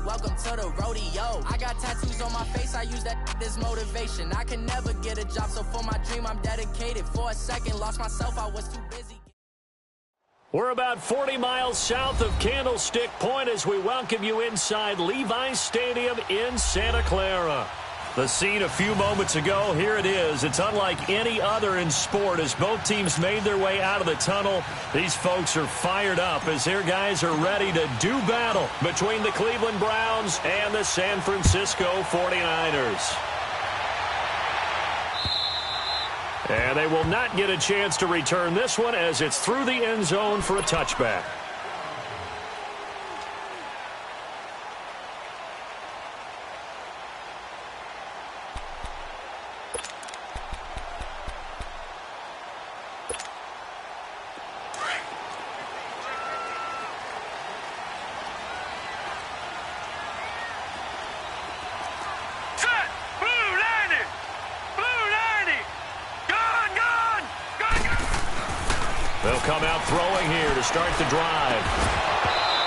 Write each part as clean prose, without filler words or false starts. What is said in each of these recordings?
welcome to the rodeo. I got tattoos on my face, I use that as motivation. I can never get a job, so for my dream I'm dedicated. For a second, lost myself, I was too busy. We're about 40 miles south of Candlestick Point as we welcome you inside Levi's Stadium in Santa Clara. The scene a few moments ago, here it is. It's unlike any other in sport as both teams made their way out of the tunnel. These folks are fired up as their guys are ready to do battle between the Cleveland Browns and the San Francisco 49ers. And they will not get a chance to return this one as it's through the end zone for a touchback. They'll come out throwing here to start the drive.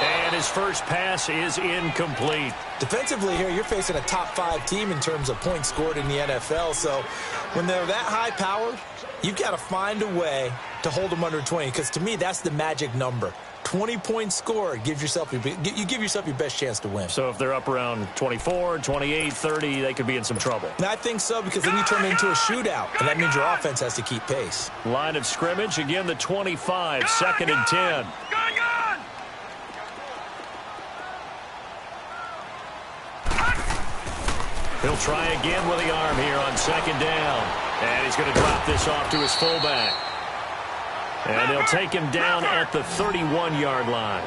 And his first pass is incomplete. Defensively here, you're facing a top 5 team in terms of points scored in the NFL. So when they're that high powered, you've got to find a way to hold them under 20. Because to me, that's the magic number. 20 points scored, you give yourself your best chance to win. So if they're up around 24, 28, 30, they could be in some trouble. And I think so, because then you turn it into a shootout, and that means your offense has to keep pace. Line of scrimmage, again the 25, second and 10. He'll try again with the arm here on second down. And he's going to drop this off to his fullback. And they'll take him down at the 31-yard line.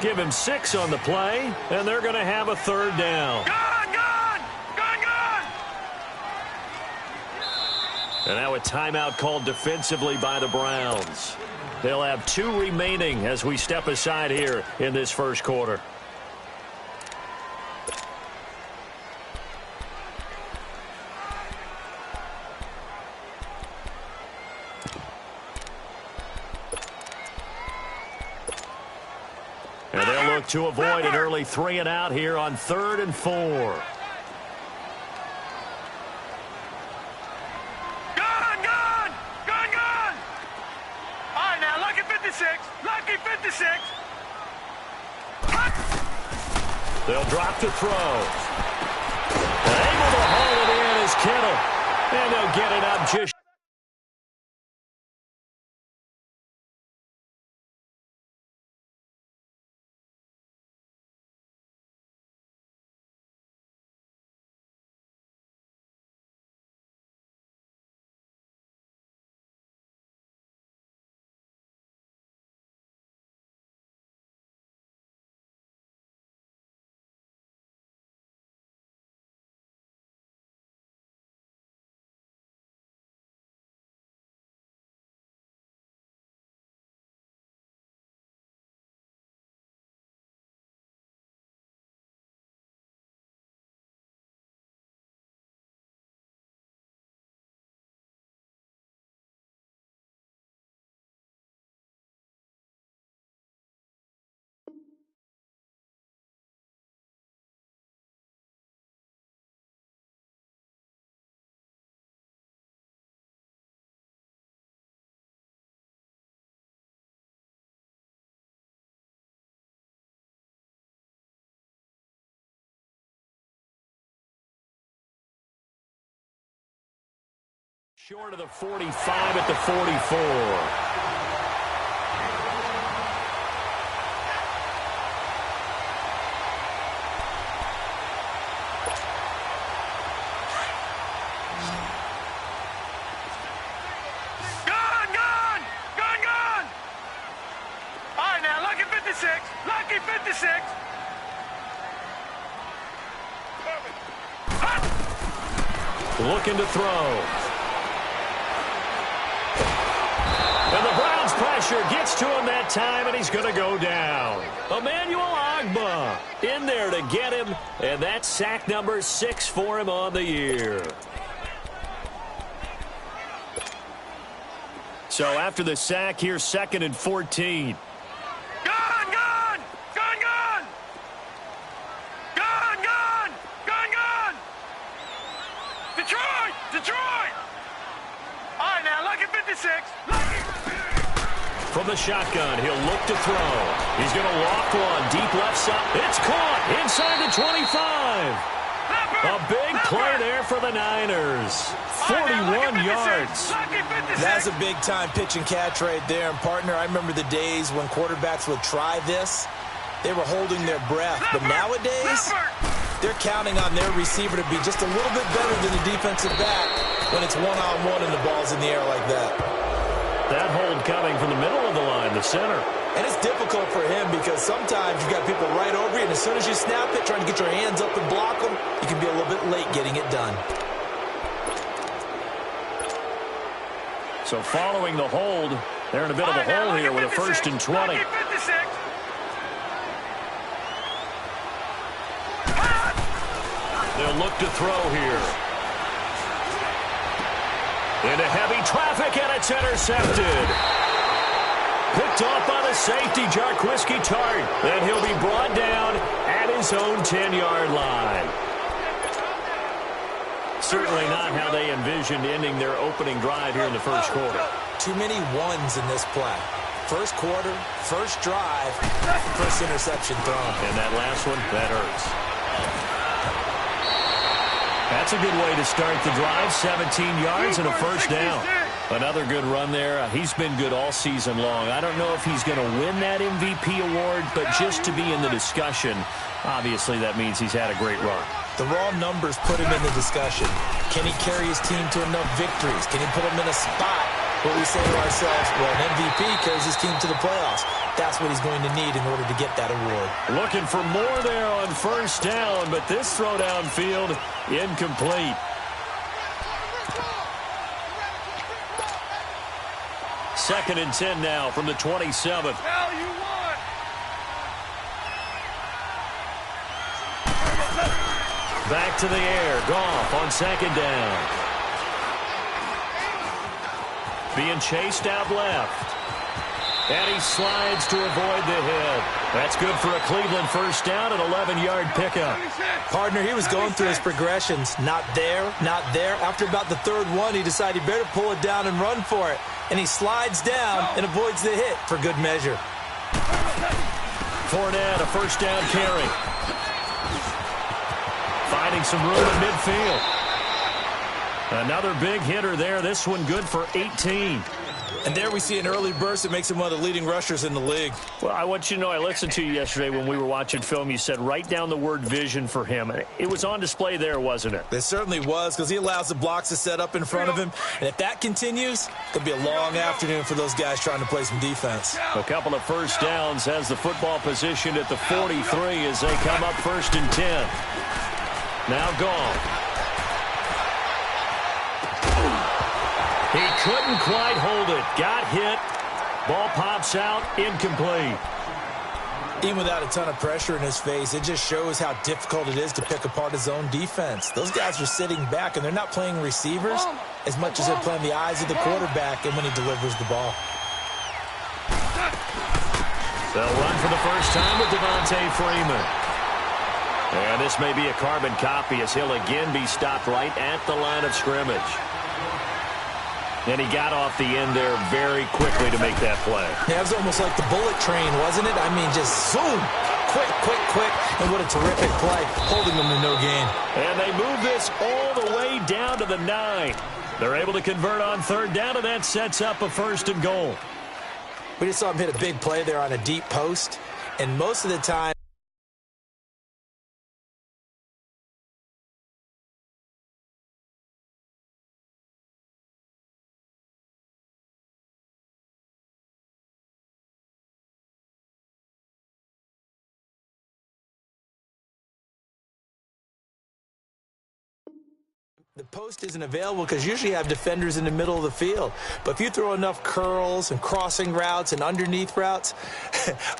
Give him 6 on the play, and they're going to have a third down. And now a timeout called defensively by the Browns. They'll have 2 remaining as we step aside here in this first quarter. And they'll look to avoid an early 3-and-out here on 3rd and 4. Gun! All right, now, lucky 56. Lucky 56. They'll drop to throw. Able to haul it in is Kittle. And they'll get it up just short of the 45 at the 44. All right, now, lucky 56. Lucky 56. Looking to throw. And the Browns pressure gets to him that time, and he's going to go down. Emmanuel Ogbah in there to get him, and that's sack number 6 for him on the year. So after the sack, here's 2nd and 14. Gun! Detroit! Detroit! All right, now, lucky 56. From the shotgun, he'll look to throw. He's going to walk one. Deep left side. It's caught inside the 25. A big play there for the Niners. 41 yards. That's a big-time pitch and catch right there. And, partner, I remember the days when quarterbacks would try this. They were holding their breath. But nowadays, they're counting on their receiver to be just a little bit better than the defensive back when it's one-on-one and the ball's in the air like that. That hold coming from the middle of the line, the center. And it's difficult for him because sometimes you've got people right over you, and as soon as you snap it, trying to get your hands up and block them, you can be a little bit late getting it done. So following the hold, they're in a bit of a hole here with a 1st and 20. They'll look to throw here. Into heavy traffic, and it's intercepted. Picked off by the safety, Jarquiski Tart. Then he'll be brought down at his own 10-yard line. Certainly not how they envisioned ending their opening drive here in the first quarter. Too many ones in this play. First quarter, first drive, first interception thrown. And that last one, that hurts. That's a good way to start the drive. 17 yards and a first down. Another good run there. He's been good all season long. I don't know if he's going to win that MVP award, but just to be in the discussion, obviously that means he's had a great run. The raw numbers put him in the discussion. Can he carry his team to enough victories? Can he put him in a spot where we say to ourselves, well, an MVP carries his team to the playoffs. That's what he's going to need in order to get that award. Looking for more there on first down, but this throw downfield incomplete. Second and 10 now from the 27th. Back to the air. Goff on second down. Being chased out left. And he slides to avoid the hit. That's good for a Cleveland first down, an 11-yard pickup. Partner, he was going through his progressions. Not there, not there. After about the third one, he decided he better pull it down and run for it. And he slides down and avoids the hit for good measure. Fournette, a first down carry. Finding some room in midfield. Another big hitter there. This one good for 18. And there we see an early burst that makes him one of the leading rushers in the league. Well, I want you to know, I listened to you yesterday when we were watching film. You said write down the word vision for him. It was on display there, wasn't it? It certainly was, because he allows the blocks to set up in front of him. And if that continues, it'll be a long afternoon for those guys trying to play some defense. A couple of first downs has the football positioned at the 43 as they come up 1st and 10. Now Goff. He couldn't quite hold it. Got hit. Ball pops out. Incomplete. Even without a ton of pressure in his face, it just shows how difficult it is to pick apart his own defense. Those guys are sitting back, and they're not playing receivers as much as they're playing the eyes of the quarterback and when he delivers the ball. They'll run for the first time with Devontae Freeman. And this may be a carbon copy as he'll again be stopped right at the line of scrimmage. And he got off the end there very quickly to make that play. Yeah, it was almost like the bullet train, wasn't it? I mean, just zoom. Quick, quick, quick. And what a terrific play, holding them to no gain. And they move this all the way down to the 9. They're able to convert on third down, and that sets up a 1st and goal. We just saw him hit a big play there on a deep post. And most of the time, the post isn't available because usually you have defenders in the middle of the field. But if you throw enough curls and crossing routes and underneath routes,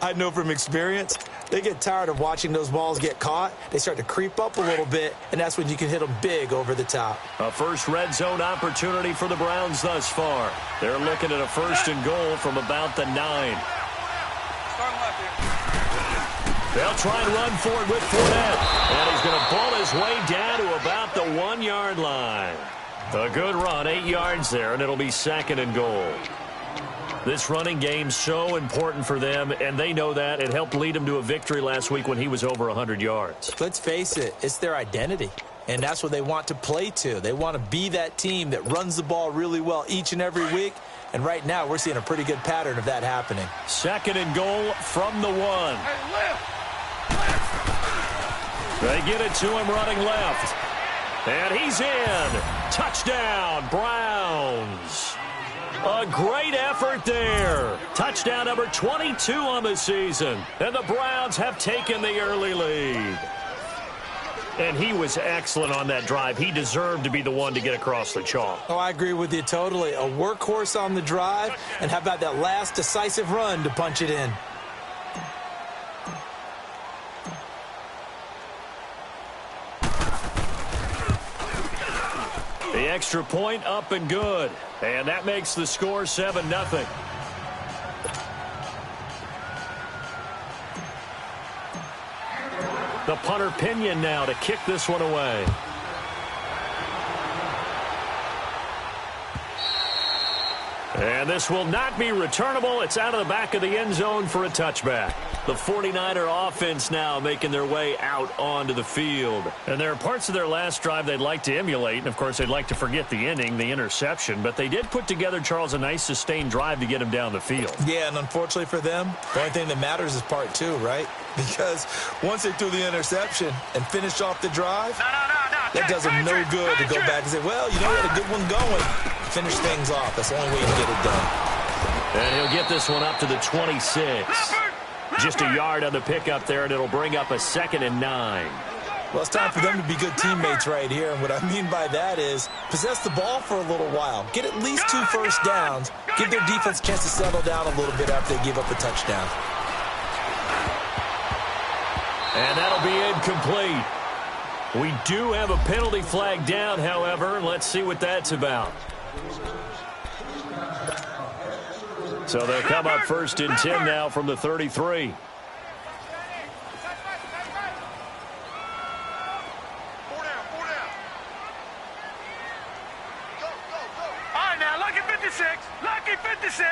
I know from experience, they get tired of watching those balls get caught. They start to creep up a little bit, and that's when you can hit them big over the top. A first red zone opportunity for the Browns thus far. They're looking at a 1st and goal from about the 9. They'll try and run for it with Fournette. And he's going to pull his way down to about the 1-yard line. A good run, 8 yards there, and it'll be 2nd and goal. This running game's so important for them, and they know that. It helped lead them to a victory last week when he was over 100 yards. Let's face it, it's their identity, and that's what they want to play to. They want to be that team that runs the ball really well each and every week, and right now we're seeing a pretty good pattern of that happening. 2nd and goal from the 1. They get it to him running left. And he's in. Touchdown, Browns. A great effort there. Touchdown number 22 on the season. And the Browns have taken the early lead. And he was excellent on that drive. He deserved to be the one to get across the chalk. Oh, I agree with you totally. A workhorse on the drive. And how about that last decisive run to punch it in? The extra point up and good. And that makes the score 7-0. The punter Pinion now to kick this one away. And this will not be returnable. It's out of the back of the end zone for a touchback. The 49er offense now making their way out onto the field. And there are parts of their last drive they'd like to emulate. And, of course, they'd like to forget the inning, the interception. But they did put together, Charles, a nice sustained drive to get him down the field. Yeah, and unfortunately for them, the only thing that matters is part 2, right? Because once they threw the interception and finished off the drive, that does them no good to go back and say, well, you know, we had a good one going. Finish things off. That's the only way to get it done. And he'll get this one up to the 26. Just a yard on the pickup there, and it'll bring up a 2nd and 9. Well, it's time for them to be good teammates right here. And what I mean by that is possess the ball for a little while. Get at least 2 first downs. Give their defense a chance to settle down a little bit after they give up a touchdown. And that'll be incomplete. We do have a penalty flag down, however. Let's see what that's about. So they'll come up 1st and 10 now from the 33. All right, now, lucky 56. Lucky 56.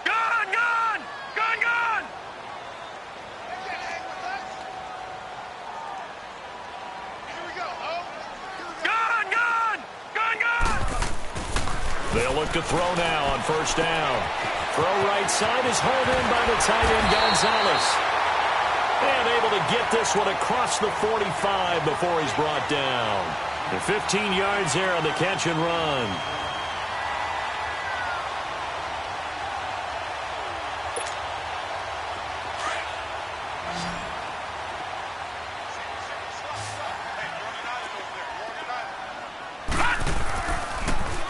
Gone, gone. Gone, gone. Here we go. Gone, gone. Gone, gone. They'll look to throw now on 1st down. Throw right side is hauled in by the tight end, Gonzalez. And able to get this one across the 45 before he's brought down. And 15 yards there on the catch and run.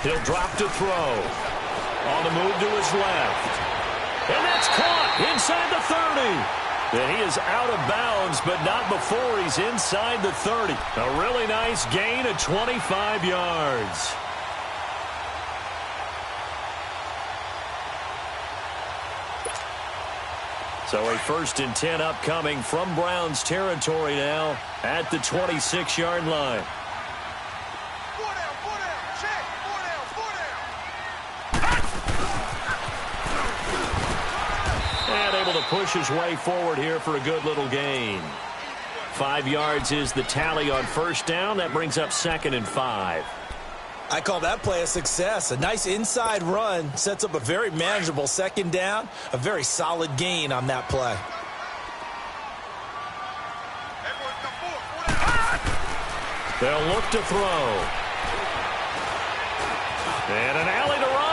He'll drop to throw. On the move to his left. And that's caught inside the 30. And he is out of bounds, but not before he's inside the 30. A really nice gain of 25 yards. So a 1st and 10 upcoming from Browns territory now at the 26-yard line. To push his way forward here for a good little gain. 5 yards is the tally on 1st down. That brings up 2nd and 5. I call that play a success. A nice inside run sets up a very manageable 2nd down. A very solid gain on that play. They'll look to throw. And an alley to run.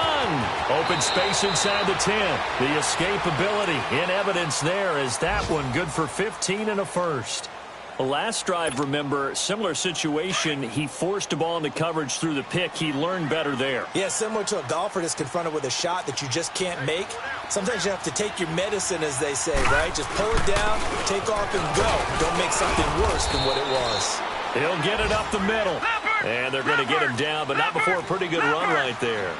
Open space inside the 10. The escapability in evidence there as that one good for 15 and a first. The last drive, remember, similar situation. He forced a ball into coverage through the pick. He learned better there. Yeah, similar to a golfer that's confronted with a shot that you just can't make. Sometimes you have to take your medicine, as they say, right? Just pull it down, take off, and go. Don't make something worse than what it was. He'll get it up the middle. And they're going to get him down, but not before a pretty good run right there.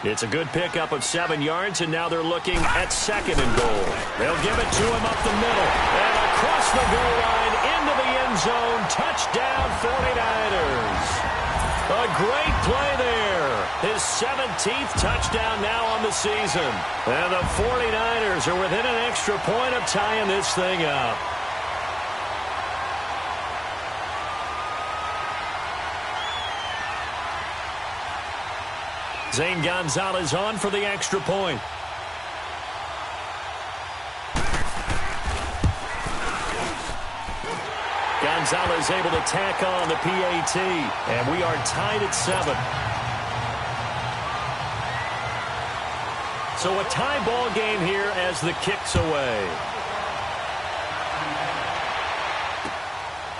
It's a good pickup of 7 yards, and now they're looking at 2nd and goal. They'll give it to him up the middle. And across the goal line, into the end zone. Touchdown, 49ers. great play there. His 17th touchdown now on the season. And the 49ers are within an extra point of tying this thing up. Zane Gonzalez on for the extra point. Gonzalez able to tack on the PAT, and we are tied at 7. So a tie ball game here as the kick's away.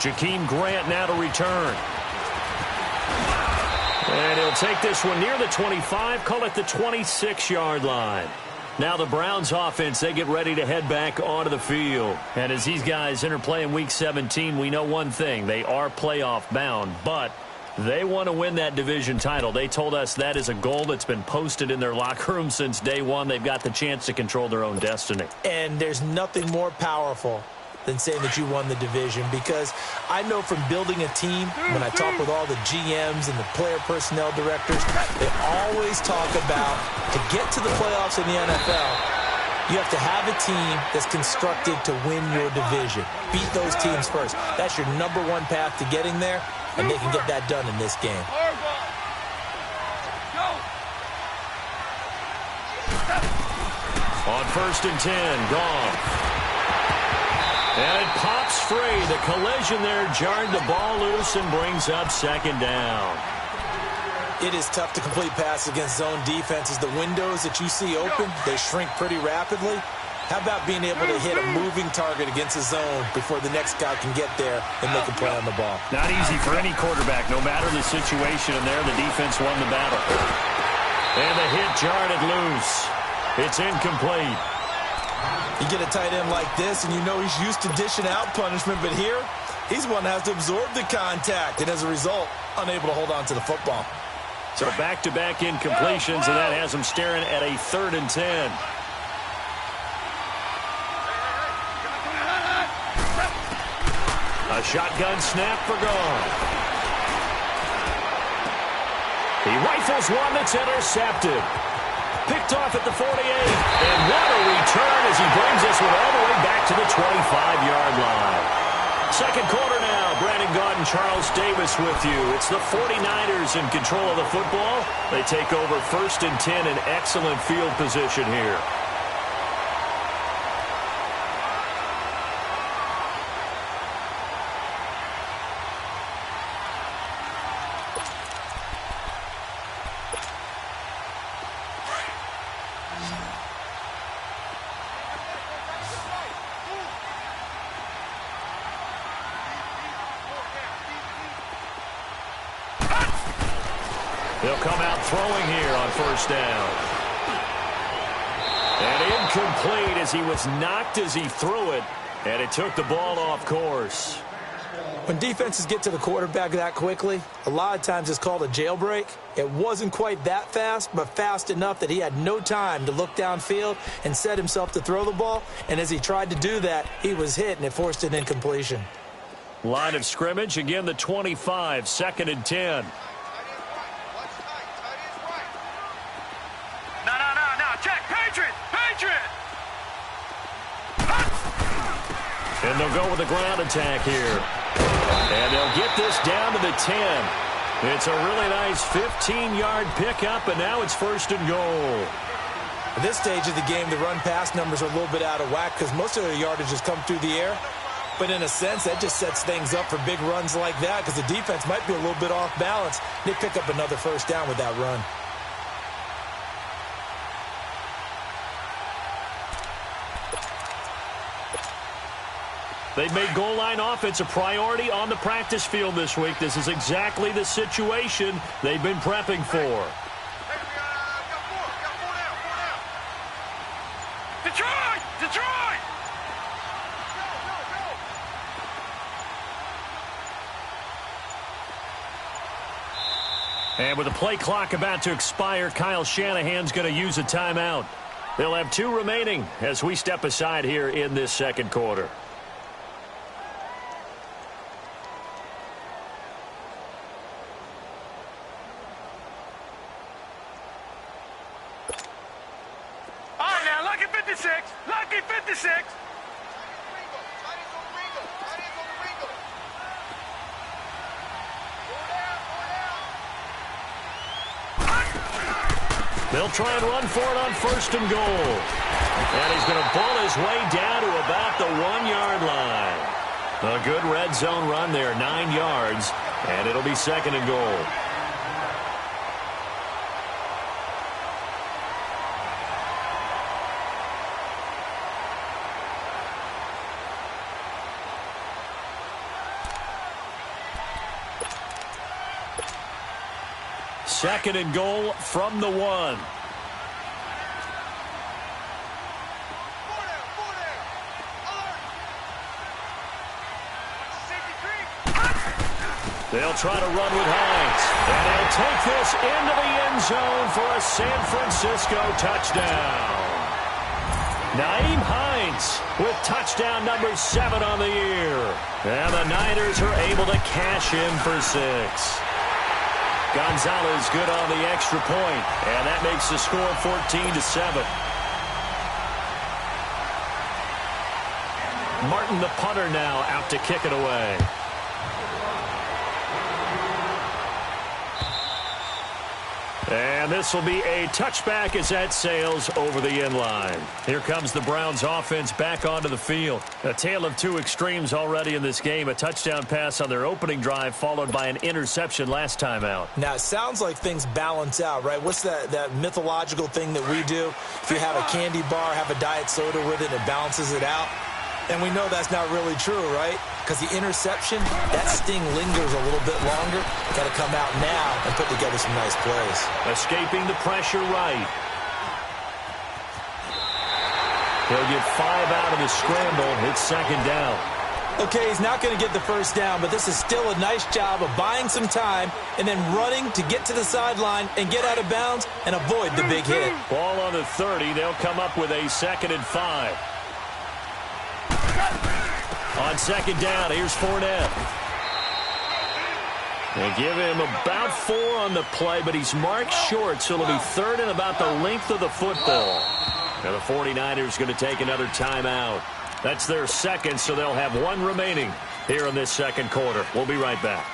Jakeem Grant now to return. And he'll take this one near the 25, call it the 26-yard line. Now the Browns offense, they get ready to head back onto the field. And as these guys interplay in Week 17, we know one thing. They are playoff bound, but they want to win that division title. They told us that is a goal that's been posted in their locker room since day one. They've got the chance to control their own destiny. And there's nothing more powerful than saying that you won the division, because I know from building a team, when I talk with all the GMs and the player personnel directors, they always talk about, to get to the playoffs in the NFL, you have to have a team that's constructed to win your division. Beat those teams first. That's your number one path to getting there, and they can get that done in this game. On 1st and 10, Goff. And it pops free. The collision there jarred the ball loose and brings up 2nd down. It is tough to complete passes against zone defenses. The windows that you see open, they shrink pretty rapidly. How about being able to hit a moving target against a zone before the next guy can get there and make a play on the ball? Not easy for any quarterback, no matter the situation. And there, the defense won the battle. And the hit jarred it loose. It's incomplete. You get a tight end like this, and you know he's used to dishing out punishment, but here, he's one that has to absorb the contact, and as a result, unable to hold on to the football. So back-to-back incompletions, and that has him staring at a 3rd and 10. A shotgun snap for Goff. He rifles one that's intercepted. Picked off at the 48. And what a return as he brings this one all the way back to the 25-yard line. 2nd quarter now. Brandon Gaudin and Charles Davis with you. It's the 49ers in control of the football. They take over 1st and 10 in excellent field position here. They'll come out throwing here on 1st down. And incomplete as he was knocked as he threw it, and it took the ball off course. When defenses get to the quarterback that quickly, a lot of times it's called a jailbreak. It wasn't quite that fast, but fast enough that he had no time to look downfield and set himself to throw the ball. And as he tried to do that, he was hit, and it forced an incompletion. Line of scrimmage, again the 25, 2nd and 10. And they'll go with a ground attack here. And they'll get this down to the 10. It's a really nice 15-yard pickup, and now it's 1st and goal. At this stage of the game, the run-pass numbers are a little bit out of whack because most of their yardage has come through the air. But in a sense, that just sets things up for big runs like that because the defense might be a little bit off balance. They pick up another 1st down with that run. They've made goal line offense a priority on the practice field this week. This is exactly the situation they've been prepping for. Detroit! Detroit! And with the play clock about to expire, Kyle Shanahan's going to use a timeout. They'll have 2 remaining as we step aside here in this 2nd quarter. 56. Lucky 56. They'll try and run for it on 1st and goal. And he's going to pull his way down to about the 1-yard line. A good red zone run there, 9 yards, and it'll be 2nd and goal. Second and goal from the 1. They'll try to run with Hines. And they'll take this into the end zone for a San Francisco touchdown. Nyheim Hines with touchdown number 7 on the year. And the Niners are able to cash in for 6. Gonzalez good on the extra point, and that makes the score 14-7. Martin, the punter, now out to kick it away. And this will be a touchback as that sails over the end line. Here comes the Browns offense back onto the field. A tale of two extremes already in this game. A touchdown pass on their opening drive followed by an interception last time out. Now, it sounds like things balance out, right? What's that mythological thing that we do? If you have a candy bar, have a diet soda with it, it balances it out. And we know that's not really true, right? Because the interception, that sting lingers a little bit longer. Got to come out now and put together some nice plays. Escaping the pressure right. He'll get 5 out of the scramble. It's 2nd down. Okay, he's not going to get the first down, but this is still a nice job of buying some time and then running to get to the sideline and get out of bounds and avoid the big hit. Ball on the 30. They'll come up with a 2nd and 5. On 2nd down, here's Fournette. They give him about 4 on the play, but he's marked short, so it'll be 3rd and about the length of the football. Now the 49ers going to take another timeout. That's their 2nd, so they'll have 1 remaining here in this 2nd quarter. We'll be right back.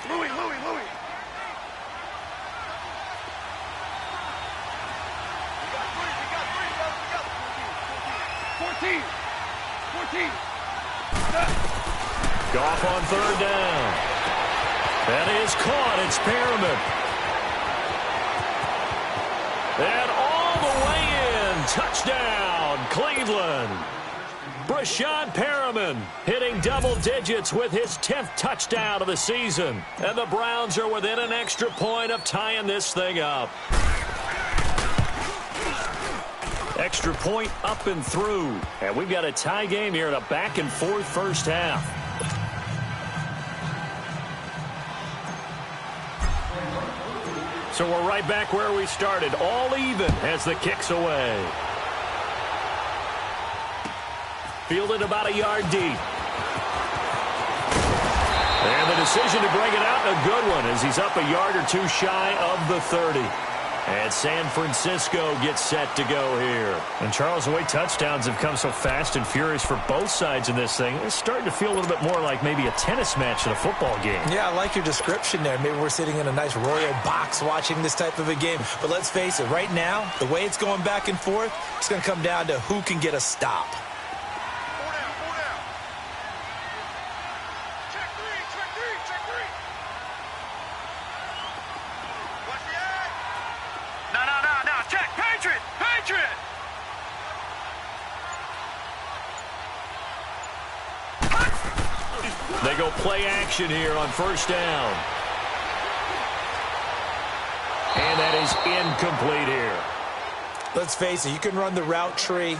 Louis. 14. Goff on 3rd down. That is caught. It's Perriman. And all the way in. Touchdown, Cleveland. Breshad Perriman hitting double digits with his 10th touchdown of the season. And the Browns are within an extra point of tying this thing up. Extra point up and through. And we've got a tie game here in a back-and-forth first half. So we're right back where we started. All even as the kick's away. Fielded about a yard deep. And the decision to bring it out, a good one, as he's up a yard or 2 shy of the 30. And San Francisco gets set to go here. And, Charles, the way touchdowns have come so fast and furious for both sides in this thing, it's starting to feel a little bit more like maybe a tennis match in a football game. Yeah, I like your description there. Maybe we're sitting in a nice royal box watching this type of a game. But let's face it, right now, the way it's going back and forth, it's going to come down to who can get a stop. They go play action here on 1st down. And that is incomplete here. Let's face it, you can run the route tree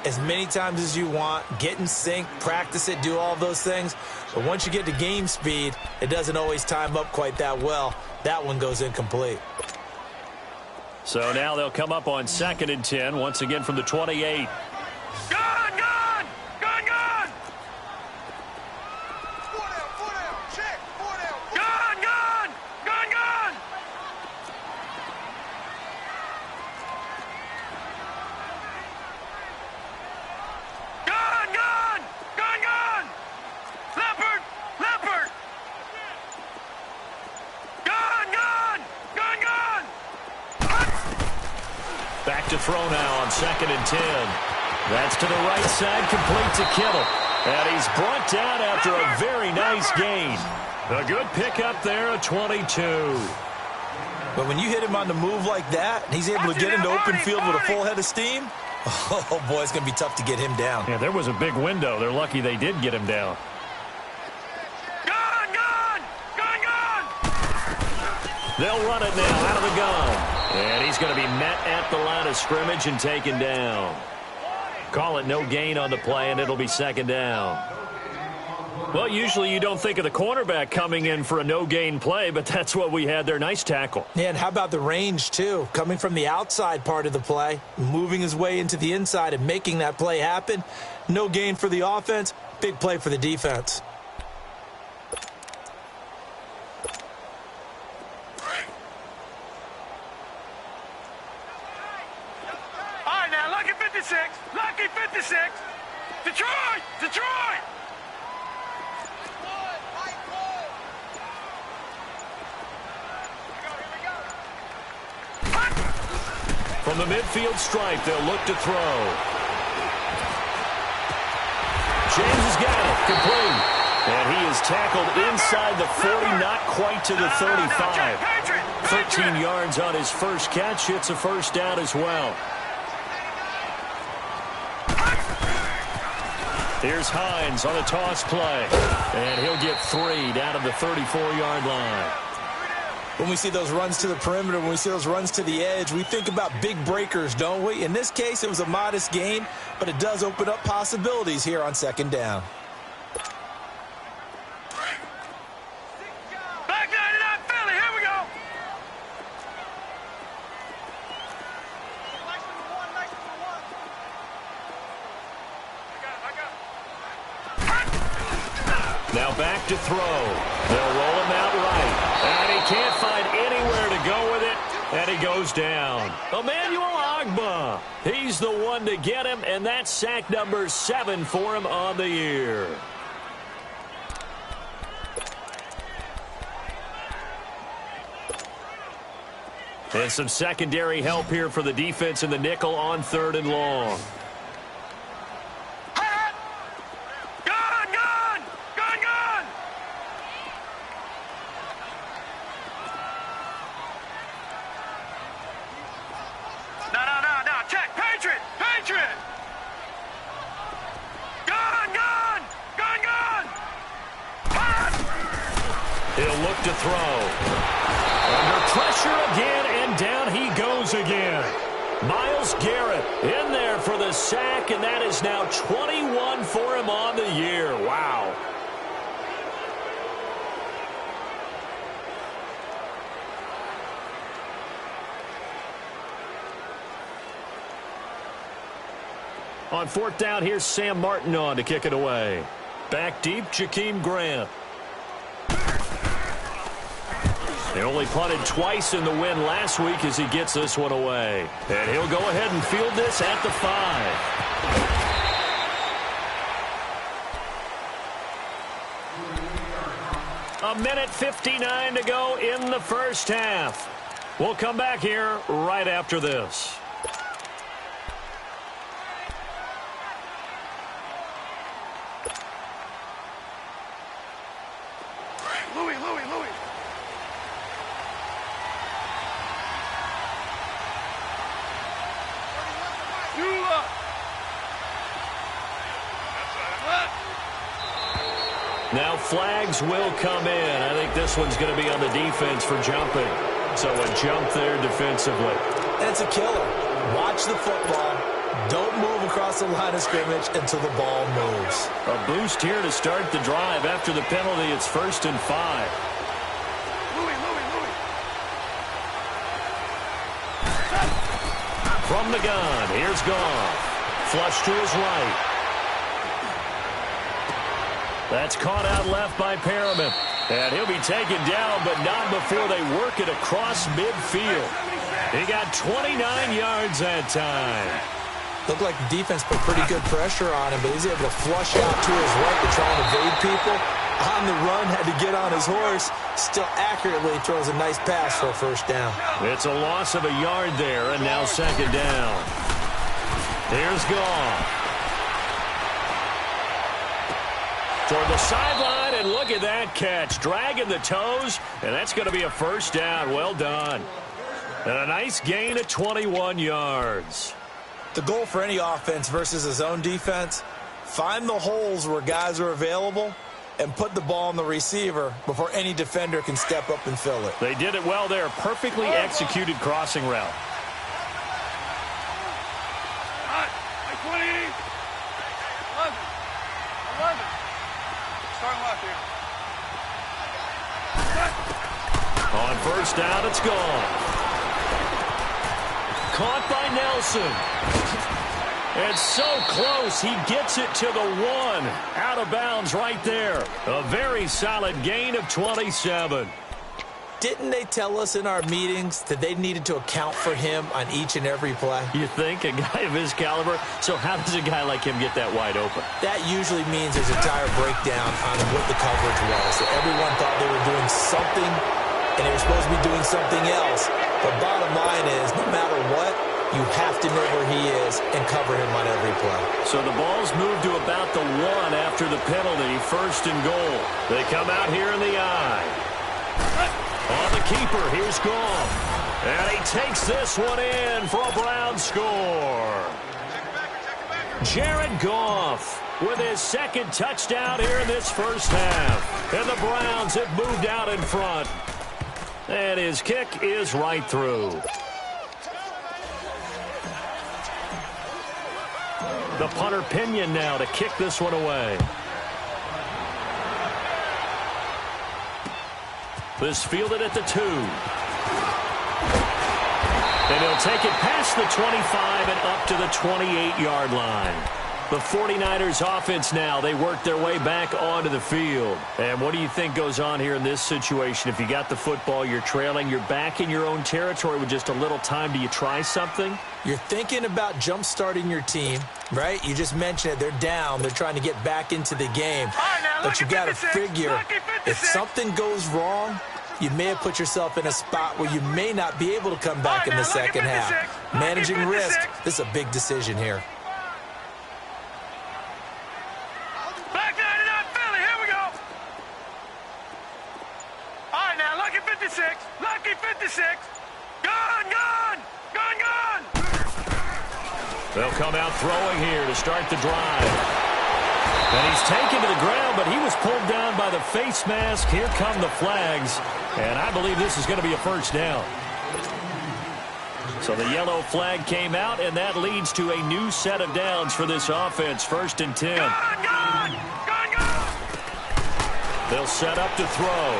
as many times as you want, get in sync, practice it, do all those things. But once you get to game speed, it doesn't always time up quite that well. That one goes incomplete. So now they'll come up on 2nd and 10, once again from the 28. to throw now on 2nd and 10. That's to the right side, complete to Kittle. And he's brought down after a very nice gain. A good pickup there, a 22. But when you hit him on the move like that, and he's able to get into open field with a full head of steam, oh, boy, it's going to be tough to get him down. Yeah, there was a big window. They're lucky they did get him down. Gun, gun! Gun, gun! They'll run it now out of the gun. And he's going to be met at the line of scrimmage and taken down. Call it no gain on the play, and it'll be 2nd down. Well, usually you don't think of the cornerback coming in for a no-gain play, but that's what we had there. Nice tackle. Yeah, and how about the range, too? Coming from the outside part of the play, moving his way into the inside and making that play happen. No gain for the offense, big play for the defense. All right, now, lucky 56. Lucky 56. Detroit! Detroit! From the midfield stripe, they'll look to throw. James has got it, complete. And he is tackled inside the 40, not quite to the 35. 13 yards on his first catch, hits a first down as well. Here's Hines on a toss play. And he'll get 3 down to the 34-yard line. When we see those runs to the perimeter, when we see those runs to the edge, we think about big breakers, don't we? In this case, it was a modest gain, but it does open up possibilities here on 2nd down. Back 99 Philly, here we go! Now back to throw. They'll roll him out right. And he can't find anywhere to go with it. And he goes down. Emmanuel Ogbah. He's the one to get him, and that's sack number 7 for him on the year. And some secondary help here for the defense in the nickel on 3rd and long. He'll look to throw. Under pressure again, and down he goes again. Myles Garrett in there for the sack, and that is now 21 for him on the year. Wow. On 4th down, here's Sam Martin on to kick it away. Back deep, Jakeem Grant. They only punted twice in the win last week as he gets this one away. And he'll go ahead and field this at the 5. A minute 59 to go in the first half. We'll come back here right after this. Louis. Now flags will come in. I think this one's going to be on the defense for jumping. So a jump there defensively. That's a killer. Watch the football. Don't move across the line of scrimmage until the ball moves. A boost here to start the drive. After the penalty, it's 1st and 5. Louis. From the gun, here's Goff. Flush to his right. That's caught out left by Perriman. And he'll be taken down, but not before they work it across midfield. He got 29 yards that time. Looked like the defense put pretty good pressure on him, but he's able to flush out to his right to try and evade people. On the run, had to get on his horse. Still accurately throws a nice pass for a first down. It's a loss of a yard there, and now second down. Here's Goff. Toward the sideline, and look at that catch. Dragging the toes, and that's going to be a first down. Well done. And a nice gain of 21 yards. The goal for any offense versus his own defense, find the holes where guys are available and put the ball on the receiver before any defender can step up and fill it. They did it well there. Perfectly executed crossing route. 20, 11. Starting left here. On first down, it's gone. Caught by Nelson. It's so close. He gets it to the 1. Out of bounds right there. A very solid gain of 27. Didn't they tell us in our meetings that they needed to account for him on each and every play? You think? A guy of his caliber? So how does a guy like him get that wide open? That usually means there's a tire breakdown on what the coverage was. So everyone thought they were doing something, and they were supposed to be doing something else. But bottom line is, no matter what, you have to know where he is and cover him on every play. So the ball's moved to about the 1 after the penalty, first and goal. They come out here in the eye. On the keeper, here's Goff. And he takes this one in for a Browns score. Jared Goff with his second touchdown here in this first half. And the Browns have moved out in front. And his kick is right through. The punter Pinion now to kick this one away. This fielded at the 2. And he'll take it past the 25 and up to the 28-yard line. The 49ers offense now, they work their way back onto the field. And what do you think goes on here in this situation? If you got the football, you're trailing, you're back in your own territory with just a little time. Do you try something? You're thinking about jump-starting your team, right? You just mentioned it. They're down. They're trying to get back into the game. But you got to figure, if something goes wrong, you may have put yourself in a spot where you may not be able to come back in the second half. Managing risk, this is a big decision here. Back 99 Philly, here we go. All right, now, lucky 56. Lucky 56. Gone, gone, gone, gone. They'll come out throwing here to start the drive. And he's taken to the ground, but he was pulled down by the face mask. Here come the flags. And I believe this is going to be a first down. So the yellow flag came out, and that leads to a new set of downs for this offense. First and 10. Gone, gone, gone, gone. They'll set up to throw.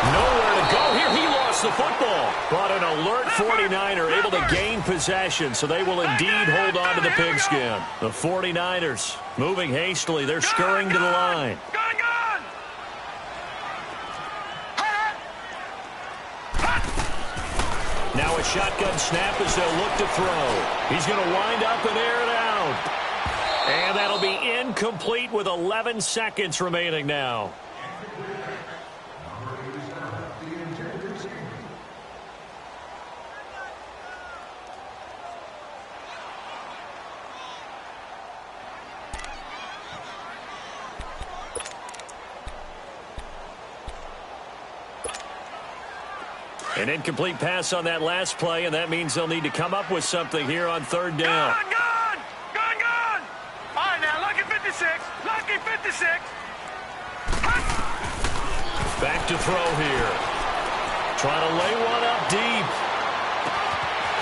Nowhere to go here. He lost the football. But an alert 49er able to gain possession, so they will indeed hold on to the pigskin. The 49ers moving hastily. They're scurrying to the line. Gone, gone. Now a shotgun snap as they'll look to throw. He's going to wind up and air it out. And that'll be incomplete with 11 seconds remaining now. An incomplete pass on that last play, and that means they'll need to come up with something here on third down. Gone, gone, gone, gone. All right, now, lucky 56. Lucky 56. Back to throw here. Trying to lay one up deep.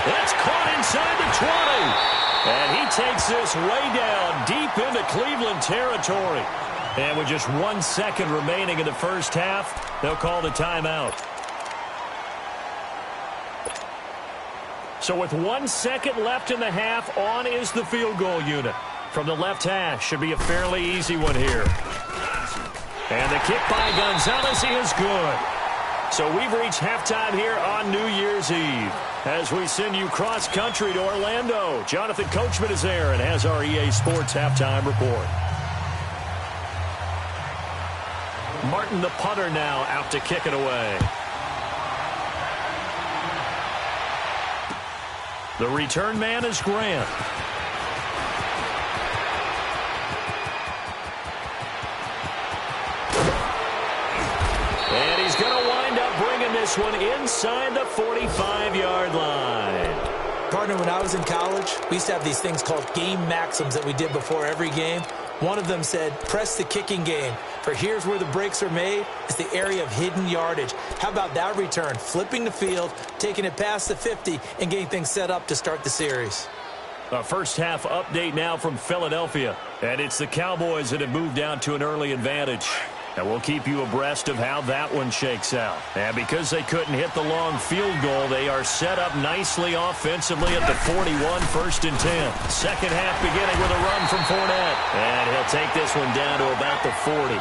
That's caught inside the 20. And he takes this way down deep into Cleveland territory. And with just 1 second remaining in the first half, they'll call the timeout. So with 1 second left in the half, on is the field goal unit. From the left hash, should be a fairly easy one here. And the kick by Gonzalez is good. So we've reached halftime here on New Year's Eve. As we send you cross-country to Orlando, Jonathan Coachman is there and has our EA Sports halftime report. Martin, the punter, now out to kick it away. The return man is Grant. And he's going to wind up bringing this one inside the 45-yard line. Partner, when I was in college, we used to have these things called game maxims that we did before every game. One of them said, press the kicking game. For here's where the breaks are made. It's the area of hidden yardage. How about that return? Flipping the field, taking it past the 50, and getting things set up to start the series. A first-half update now from Philadelphia. And it's the Cowboys that have moved down to an early advantage. And we'll keep you abreast of how that one shakes out. And because they couldn't hit the long field goal, they are set up nicely offensively at the 41, 1st and 10. Second half beginning with a run from Fournette. And he'll take this one down to about the 40.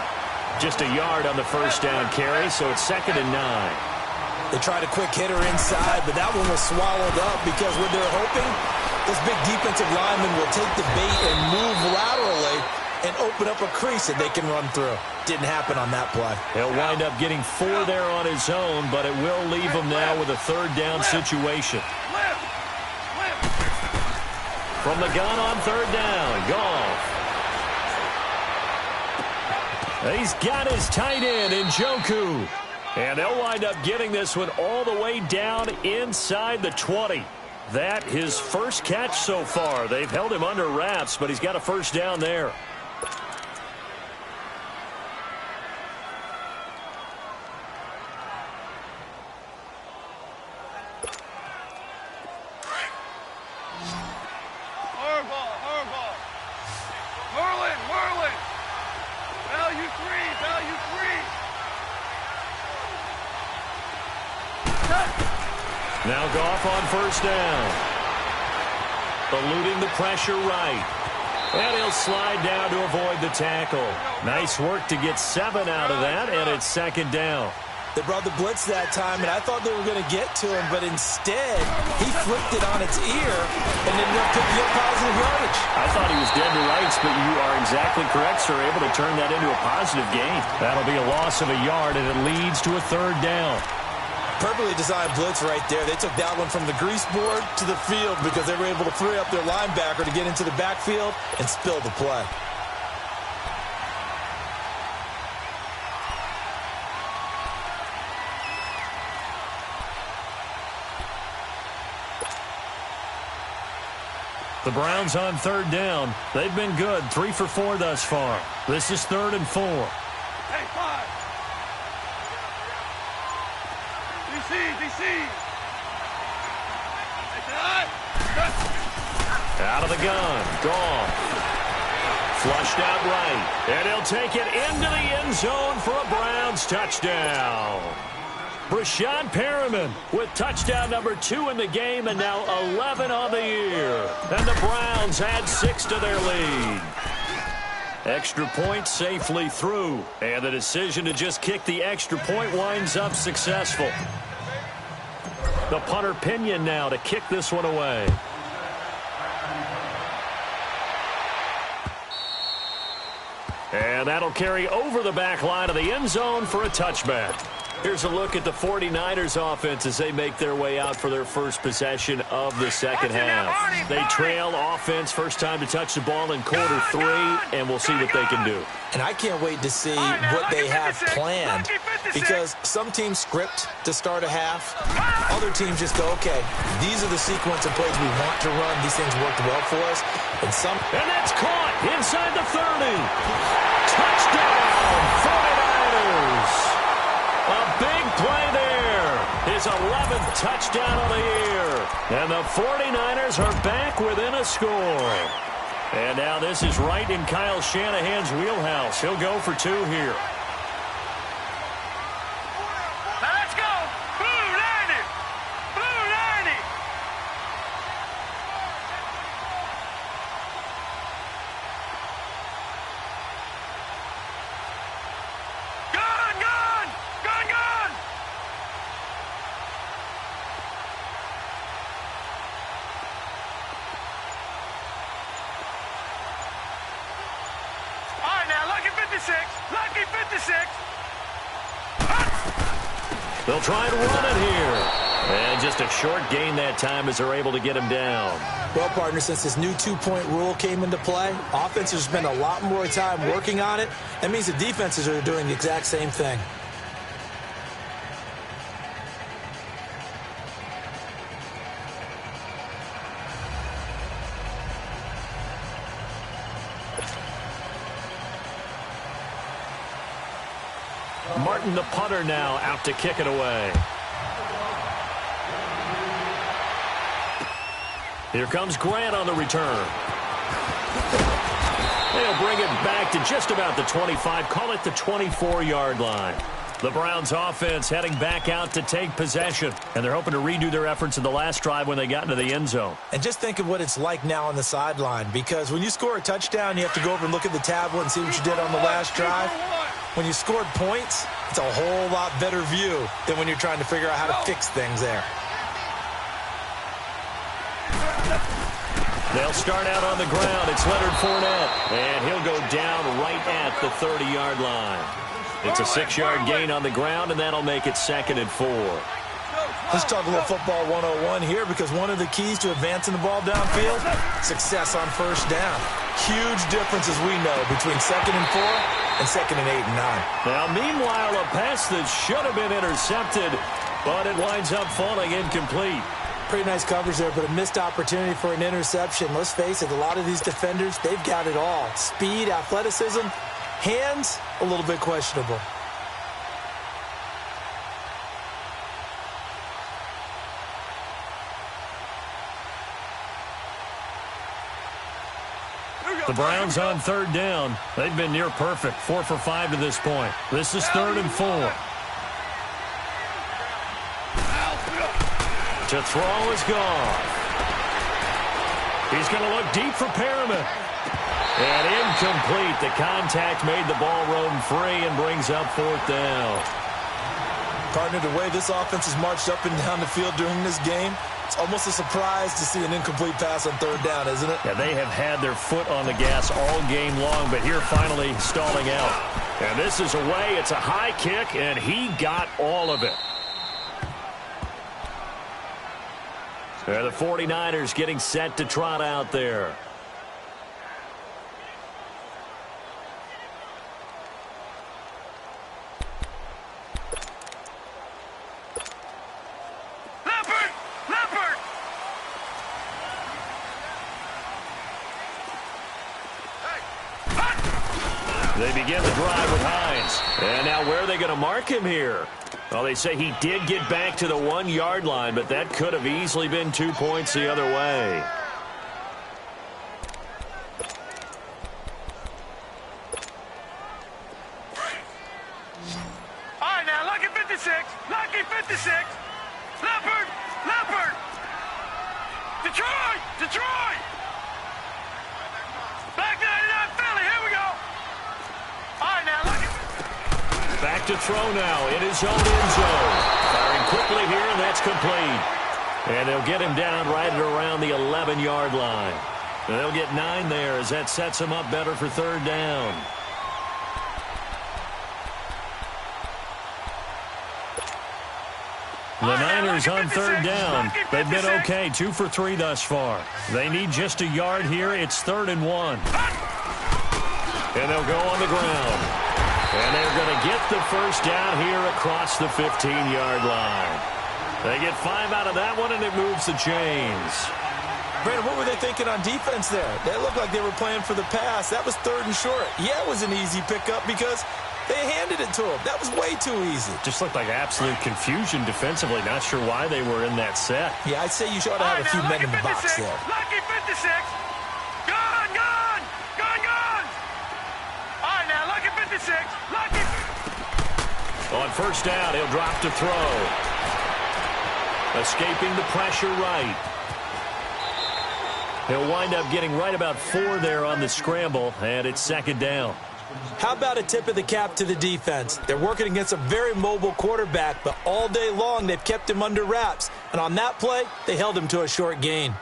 Just a yard on the first down carry, so it's 2nd and 9. They tried a quick hitter inside, but that one was swallowed up because what they're hoping, this big defensive lineman will take the bait and move laterally and open up a crease that they can run through. Didn't happen on that play. He'll wind up getting 4 there on his own, but it will leave him now with a 3rd down situation. From the gun on 3rd down, Goff. He's got his tight end in Njoku. And they'll wind up getting this one all the way down inside the 20. That his first catch so far. They've held him under wraps, but he's got a first down there. Now Goff on first down. Eluding the pressure right. And he'll slide down to avoid the tackle. Nice work to get 7 out of that, and it's 2nd down. They brought the blitz that time, and I thought they were going to get to him, but instead, he flipped it on its ear and ended up picking up positive yardage. I thought he was dead to rights, but you are exactly correct, sir. Able to turn that into a positive gain. That'll be a loss of a yard, and it leads to a 3rd down. Perfectly designed blitz right there. They took that one from the grease board to the field because they were able to free up their linebacker to get into the backfield and spill the play. The Browns on 3rd down. They've been good. 3 for 4 thus far. This is 3rd and 4. Hey, 5. DC. Out of the gun. Goff. Flushed out right. And he'll take it into the end zone for a Browns touchdown. Breshad Perriman with touchdown number 2 in the game and now 11 on the year. And the Browns add 6 to their lead. Extra point safely through. And the decision to just kick the extra point winds up successful. The punter Pinion now to kick this one away. And that'll carry over the back line of the end zone for a touchback. Here's a look at the 49ers offense as they make their way out for their first possession of the second half. They trail offense first time to touch the ball in quarter 3, and we'll see what they can do. And I can't wait to see what they have planned because some teams script to start a half. Other teams just go, okay, these are the sequence of plays we want to run. These things worked well for us. And that's caught inside the 30. Touchdown, 49ers. A big play there. His 11th touchdown of the year. And the 49ers are back within a score. And now this is right in Kyle Shanahan's wheelhouse. He'll go for 2 here. Let's go. Blue 90. Blue 90. Gun. All right, now, lucky 56. They'll try and run it here. And just a short gain that time as they're able to get him down. Well, partner, since this new two-point rule came into play, offenses spend a lot more time working on it. That means the defenses are doing the exact same thing. Martin, the punter, now out to kick it away. Here comes Grant on the return. They'll bring it back to just about the 25, call it the 24-yard line. The Browns offense heading back out to take possession, and they're hoping to redo their efforts in the last drive when they got into the end zone. And just think of what it's like now on the sideline, because when you score a touchdown, you have to go over and look at the tablet and see what you did on the last drive. When you scored points, it's a whole lot better view than when you're trying to figure out how to fix things there. They'll start out on the ground. It's Leonard Fournette, and he'll go down right at the 30-yard line. It's a 6-yard gain on the ground, and that'll make it 2nd and 4. Let's talk a little football 101 here, because one of the keys to advancing the ball downfield, success on first down. Huge difference, as we know, between 2nd and 4 and 2nd and 8 and 9. Now, meanwhile, a pass that should have been intercepted, but it winds up falling incomplete. Pretty nice coverage there, but a missed opportunity for an interception. Let's face it, a lot of these defenders, they've got it all. Speed, athleticism, hands, a little bit questionable. The Browns on 3rd down. They've been near perfect, 4 for 5 to this point. This is 3rd and 4. To throw is gone. He's going to look deep for Perriman. And incomplete. The contact made the ball roam free and brings up 4th down. Partner, the way this offense has marched up and down the field during this game, it's almost a surprise to see an incomplete pass on 3rd down, isn't it? Yeah, they have had their foot on the gas all game long, but here finally stalling out. And this is away. It's a high kick, and he got all of it. The 49ers getting set to trot out there. Leopard! They begin the drive with Hines. And now where are they going to mark him here? Well, they say he did get back to the 1-yard line, but that could have easily been 2 points the other way. All right, now, lucky 56. Lucky 56. Leopard! Detroit! Back 99 Philly, here we go. All right, now, lucky. Back to throw now in his own end zone. Firing quickly here, and that's complete. And they'll get him down right at around the 11-yard line. And they'll get 9 there as that sets him up better for 3rd down. The Niners on 3rd down. They've been okay, 2 for 3 thus far. They need just a yard here. It's 3rd and 1. And they'll go on the ground. And they're going to get the first down here across the 15-yard line. They get 5 out of that one, and it moves the chains. Brandon, what were they thinking on defense there? They looked like they were playing for the pass. That was 3rd and short. Yeah, it was an easy pickup because they handed it to him. That was way too easy. Just looked like absolute confusion defensively. Not sure why they were in that set. Yeah, I'd say you should have had a few men in the box there. Lucky 56. Gone! All right, now, lucky 56. Lucky. On first down, he'll drop to throw. Escaping the pressure right. He'll wind up getting right about 4 there on the scramble, and it's 2nd down. How about a tip of the cap to the defense? They're working against a very mobile quarterback, but all day long they've kept him under wraps. And on that play, they held him to a short gain.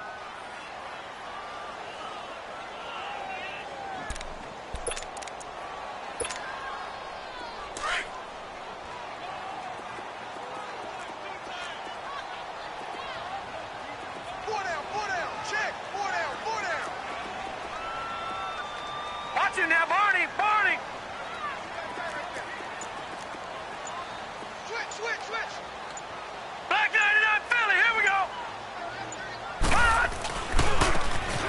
Watch it now, Barney. Barney. Switch. Back 99 Philly. Here we go.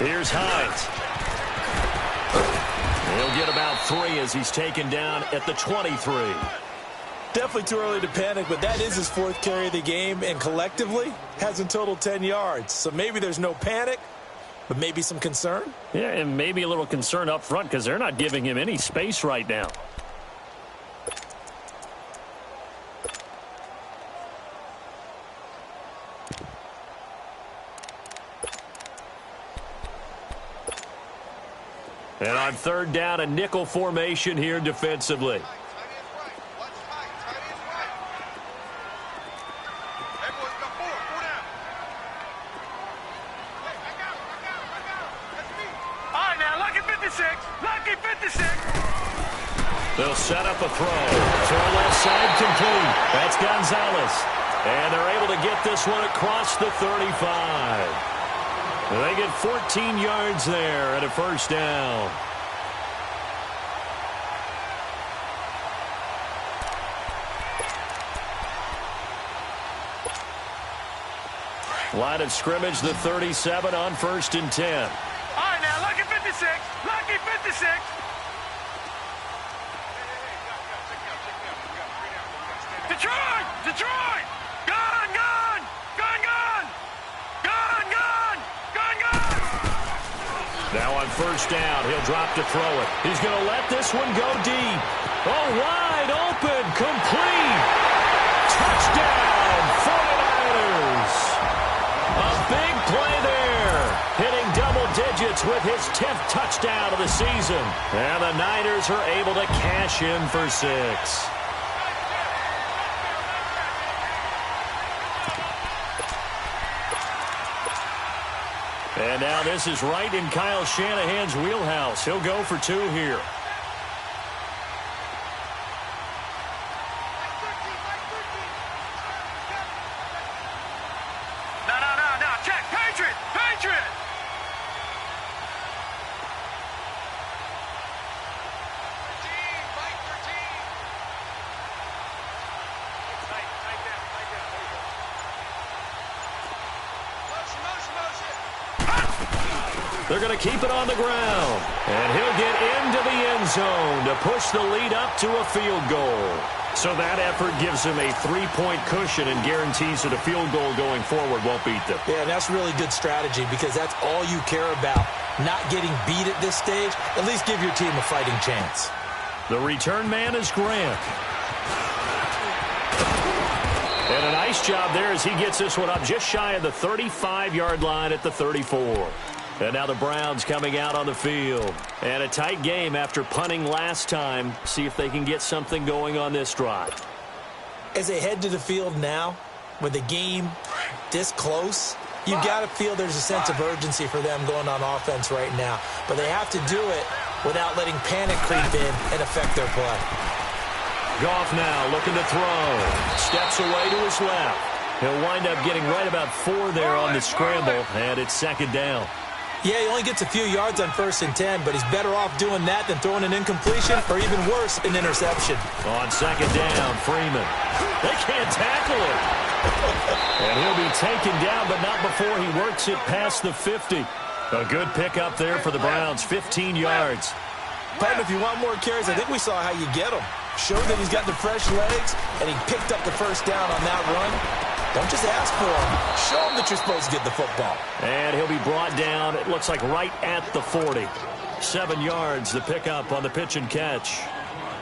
Here's Hines. He'll get about 3 as he's taken down at the 23. Definitely too early to panic, but that is his 4th carry of the game, and collectively hasn't totaled 10 yards. So maybe there's no panic, but maybe some concern. Yeah, and maybe a little concern up front because they're not giving him any space right now. And on 3rd down, a nickel formation here defensively. They'll set up a throw. Throw left side complete. That's Gonzalez. And they're able to get this one across the 35. They get 14 yards there and a 1st down. Line of scrimmage, the 37 on 1st and 10. All right, now, lucky 56. Lucky 56. Detroit! Gun! Now on 1st down, he'll drop to throw it. He's going to let this one go deep. Oh, wide open, complete. Touchdown, 49ers. A big play there. Hitting double digits with his 10th touchdown of the season. And the Niners are able to cash in for 6. And now this is right in Kyle Shanahan's wheelhouse. He'll go for 2 here. No. Check. Patriot. They're going to keep it on the ground. And he'll get into the end zone to push the lead up to a field goal. So that effort gives him a 3-point cushion and guarantees that a field goal going forward won't beat them. Yeah, that's really good strategy because that's all you care about. Not getting beat at this stage. At least give your team a fighting chance. The return man is Grant. And a nice job there as he gets this one up just shy of the 35-yard line at the 34. And now the Browns coming out on the field. And a tight game after punting last time. See if they can get something going on this drive. As they head to the field now, with the game this close, you've got to feel there's a sense of urgency for them going on offense right now. But they have to do it without letting panic creep in and affect their play. Goff now looking to throw. Steps away to his left. He'll wind up getting right about 4 there on the scramble, and it's 2nd down. Yeah, he only gets a few yards on 1st and 10, but he's better off doing that than throwing an incompletion or even worse, an interception. On 2nd down, Freeman. They can't tackle him. And he'll be taken down, but not before he works it past the 50. A good pickup there for the Browns, 15 yards. Pardon, if you want more carries, I think we saw how you get them. Showed that he's got the fresh legs, and he picked up the 1st down on that run. Don't just ask for him. Show him that you're supposed to get the football. And he'll be brought down, it looks like right at the 40. 7 yards, the pickup on the pitch and catch.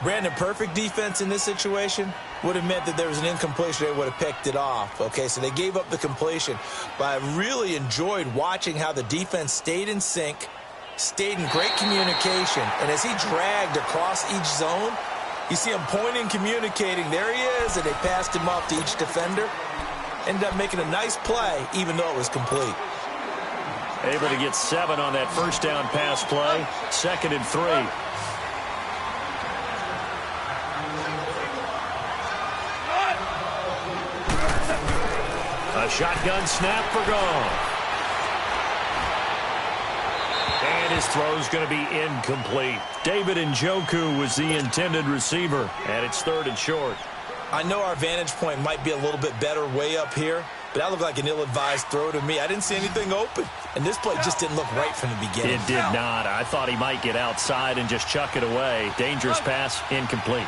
Brandon, perfect defense in this situation would have meant that there was an incompletion. They would have picked it off. Okay, so they gave up the completion. But I really enjoyed watching how the defense stayed in sync, stayed in great communication. And as he dragged across each zone, you see him pointing, communicating. There he is, and they passed him off to each defender. Ended up making a nice play, even though it was complete. Able to get 7 on that 1st down pass play. 2nd and 3. A shotgun snap for Goff. And And his throw is going to be incomplete. David Njoku was the intended receiver, and it's 3rd and short. I know our vantage point might be a little bit better way up here, but that looked like an ill-advised throw to me. I didn't see anything open, and this play just didn't look right from the beginning. It did not. I thought he might get outside and just chuck it away. Dangerous pass, incomplete.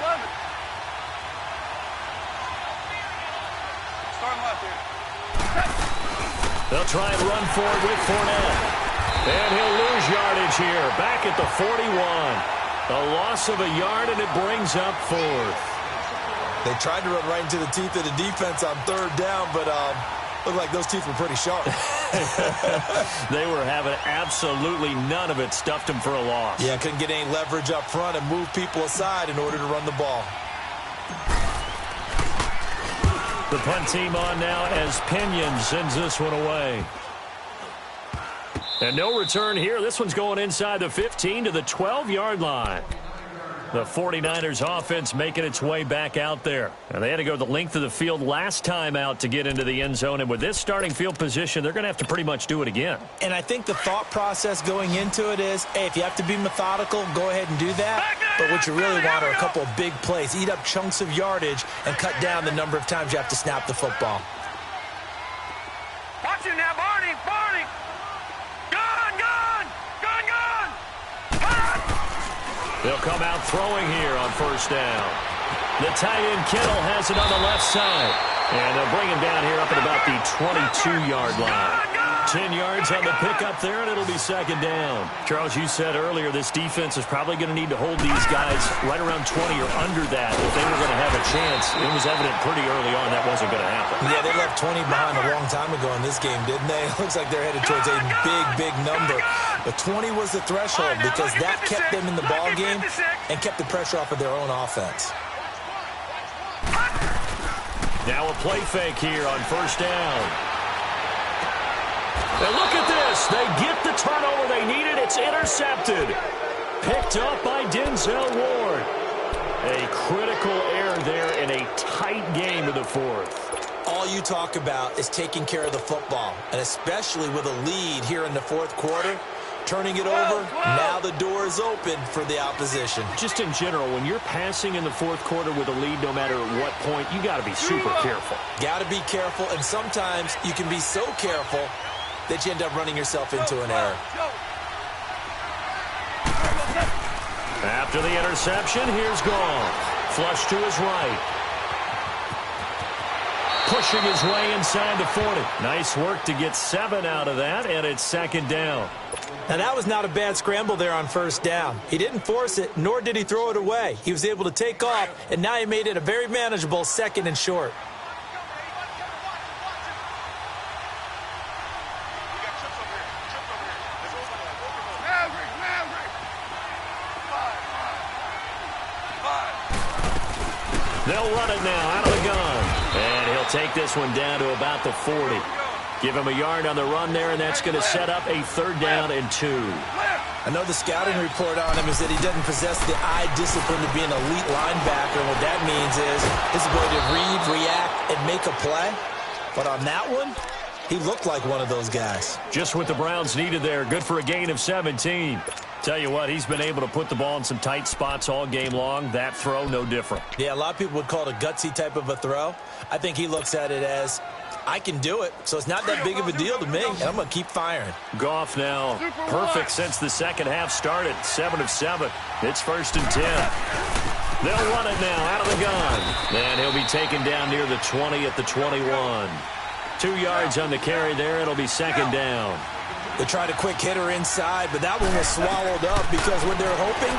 They'll try and run for it with Fournette. And he'll lose yardage here, back at the 41. A loss of a yard, and it brings up 4th. They tried to run right into the teeth of the defense on 3rd down, but looked like those teeth were pretty sharp. They were having absolutely none of it, stuffed him for a loss. Yeah, couldn't get any leverage up front and move people aside in order to run the ball. The punt team on now as Pinion sends this one away. And no return here. This one's going inside the 15 to the 12-yard line. The 49ers offense making its way back out there. And they had to go the length of the field last time out to get into the end zone. And with this starting field position, they're going to have to pretty much do it again. And I think the thought process going into it is, hey, if you have to be methodical, go ahead and do that. But what you really want are a couple of big plays. Eat up chunks of yardage and cut down the number of times you have to snap the football. Watch him now, Barney. Barney. Gone, gone. Gone, gone. They'll come out throwing here on 1st down. The tight end Kittle has it on the left side. And they'll bring him down here up at about the 22-yard line. 10 yards on the pickup there, and it'll be 2nd down. Charles, you said earlier this defense is probably going to need to hold these guys right around 20 or under that if they were going to have a chance. It was evident pretty early on that wasn't going to happen. Yeah, they left 20 behind a long time ago in this game, didn't they? It looks like they're headed towards a big, big number. But 20 was the threshold because that kept them in the ball game and kept the pressure off of their own offense. Now a play fake here on 1st down. And look at this. They get the turnover they needed. It's intercepted. Picked up by Denzel Ward. A critical error there in a tight game in the 4th. All you talk about is taking care of the football, and especially with a lead here in the 4th quarter. Turning it over, now the door is open for the opposition. Just in general, when you're passing in the 4th quarter with a lead, no matter what point, you got to be super careful. Got to be careful, and sometimes you can be so careful that you end up running yourself into an error. After the interception, here's Goff. Flush to his right. Pushing his way inside the 40. Nice work to get 7 out of that, and it's 2nd down. Now, that was not a bad scramble there on 1st down. He didn't force it, nor did he throw it away. He was able to take off, and now he made it a very manageable 2nd and short. They'll run it now out of the gun. And he'll take this one down to about the 40. Give him a yard on the run there, and that's going to set up a 3rd down and 2. I know the scouting report on him is that he doesn't possess the eye discipline to be an elite linebacker. And what that means is his ability to read, react, and make a play. But on that one, he looked like one of those guys. Just what the Browns needed there. Good for a gain of 17. Tell you what, he's been able to put the ball in some tight spots all game long. That throw, no different. Yeah, a lot of people would call it a gutsy type of a throw. I think he looks at it as, I can do it, so it's not that big of a deal to me, and I'm going to keep firing. Goff now perfect since the 2nd half started. 7 of 7. It's 1st and 10. They'll run it now out of the gun. And he'll be taken down near the 20 at the 21. 2 yards on the carry there. It'll be 2nd down. They tried a quick hitter inside, but that one was swallowed up because what they're hoping,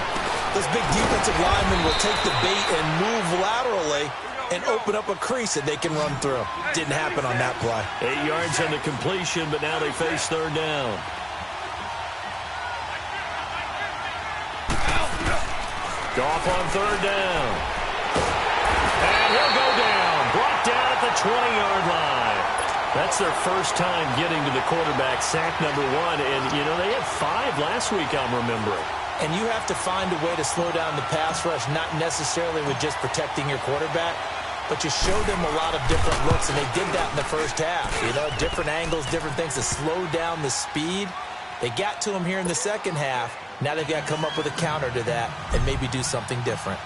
those big defensive linemen will take the bait and move laterally and open up a crease that they can run through. Didn't happen on that play. 8 yards on the completion, but now they face 3rd down. Goff on 3rd down. And he'll go down. Brought down at the 20-yard line. That's their first time getting to the quarterback, sack number 1. And, you know, they had 5 last week, I'm remembering. And you have to find a way to slow down the pass rush, not necessarily with just protecting your quarterback, but you show them a lot of different looks, and they did that in the 1st half. You know, different angles, different things to slow down the speed. They got to him here in the second half. Now they've got to come up with a counter to that and maybe do something different.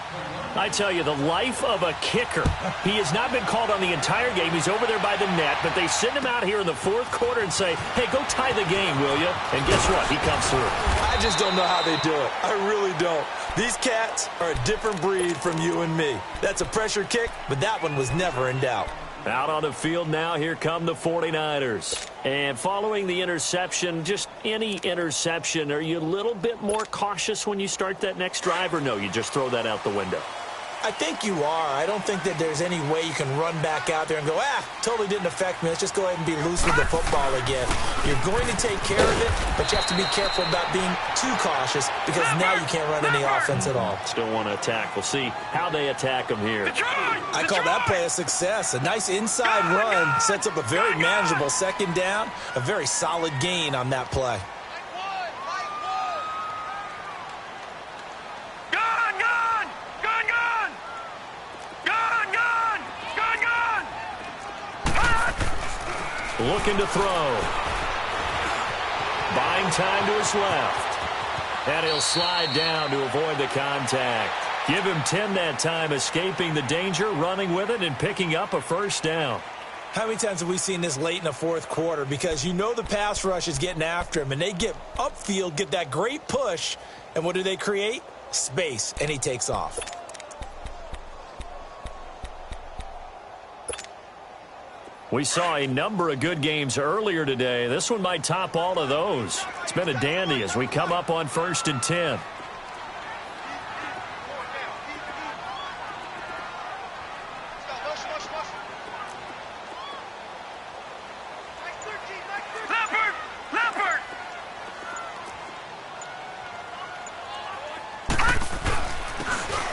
I tell you, the life of a kicker. He has not been called on the entire game. He's over there by the net, but they send him out here in the fourth quarter and say, hey, go tie the game, will you? And guess what? He comes through. I just don't know how they do it. I really don't. These cats are a different breed from you and me. That's a pressure kick, but that one was never in doubt. Out on the field now, here come the 49ers. And following the interception, just any interception, are you a little bit more cautious when you start that next drive, or no, you just throw that out the window? I think you are. I don't think that there's any way you can run back out there and go, totally didn't affect me. Let's just go ahead and be loose with the football again. You're going to take care of it, but you have to be careful about being too cautious because now you can't run any offense at all. Still want to attack. We'll see how they attack them here. I call that play a success. A nice inside run sets up a very manageable second down, a very solid gain on that play. Looking to throw. Buying time to his left. And he'll slide down to avoid the contact. Give him 10 that time, escaping the danger, running with it, and picking up a first down. How many times have we seen this late in the fourth quarter? Because you know the pass rush is getting after him, and they get upfield, get that great push, and what do they create? Space, and he takes off. We saw a number of good games earlier today. This one might top all of those. It's been a dandy as we come up on 1st and 10.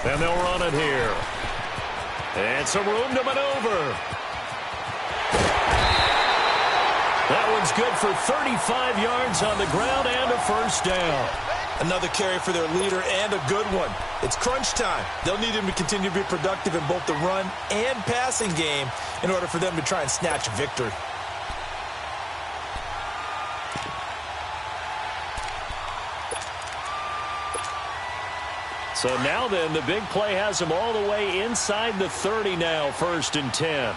And they'll run it here. And some room to maneuver. That one's good for 35 yards on the ground and a first down. Another carry for their leader and a good one. It's crunch time. They'll need him to continue to be productive in both the run and passing game in order for them to try and snatch a victory. So now then, the big play has them all the way inside the 30 now, 1st and 10.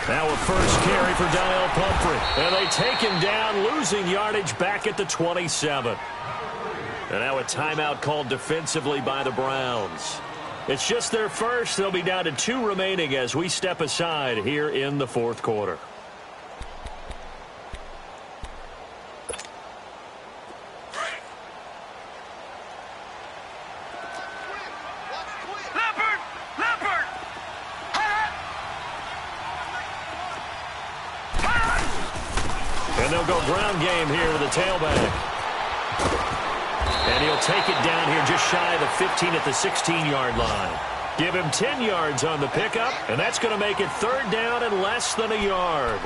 Now a first carry for Daniel Pumphrey. And they take him down, losing yardage back at the 27. And now a timeout called defensively by the Browns. It's just their first. They'll be down to 2 remaining as we step aside here in the fourth quarter. And they'll go ground game here with a tailback. And he'll take it down here just shy of the 15 at the 16-yard line. Give him 10 yards on the pickup, and that's going to make it 3rd down and less than a yard.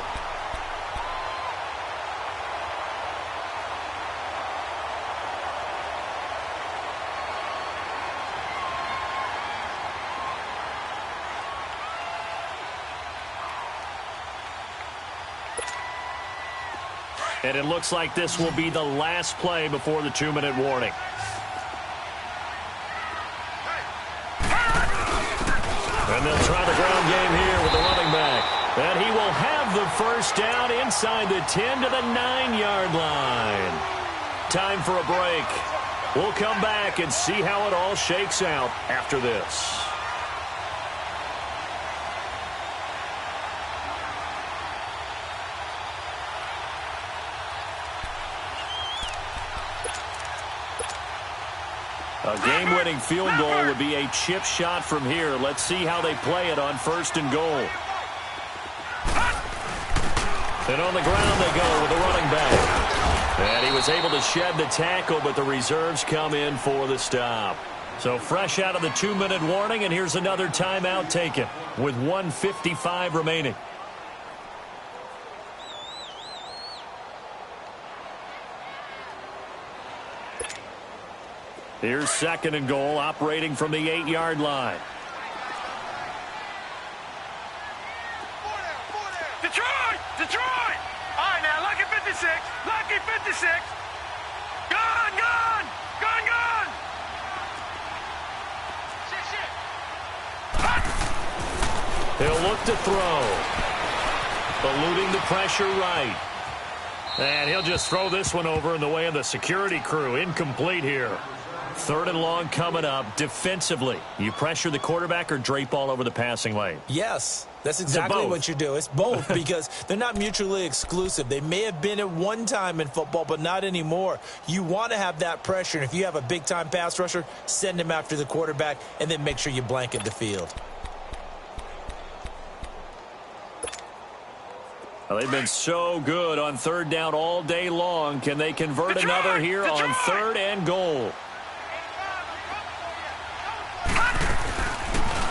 And it looks like this will be the last play before the 2-minute warning. And they'll try the ground game here with the running back. And he will have the first down inside the 10 to the 9-yard line. Time for a break. We'll come back and see how it all shakes out after this. A game-winning field goal would be a chip shot from here. Let's see how they play it on 1st and goal. And on the ground they go with the running back. And he was able to shed the tackle, but the reserves come in for the stop. So fresh out of the 2-minute warning, and here's another timeout taken with 1:55 remaining. Here's 2nd and goal, operating from the 8-yard line. Detroit! All right, now, lucky 56. Lucky 56. Gun, gun! Gun, gun! He'll look to throw. Eluding the pressure right. And he'll just throw this one over in the way of the security crew. Incomplete here. 3rd and long coming up. Defensively, you pressure the quarterback or drape all over the passing lane? Yes, that's exactly what you do. It's both because they're not mutually exclusive. They may have been at one time in football, but not anymore. You want to have that pressure, and if you have a big-time pass rusher, send him after the quarterback, and then make sure you blanket the field. Well, they've been so good on 3rd down all day long. Can they convert another here on 3rd and goal?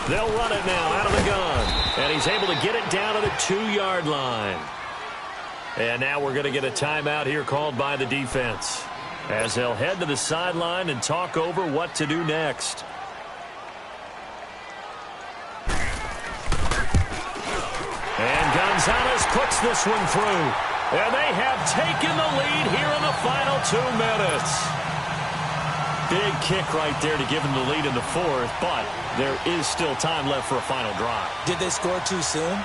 They'll run it now out of the gun. And he's able to get it down to the 2-yard line. And now we're going to get a timeout here called by the defense, as they'll head to the sideline and talk over what to do next. And Gonzalez puts this one through. And they have taken the lead here in the final 2 minutes. Big kick right there to give them the lead in the 4th, but there is still time left for a final drive. Did they score too soon?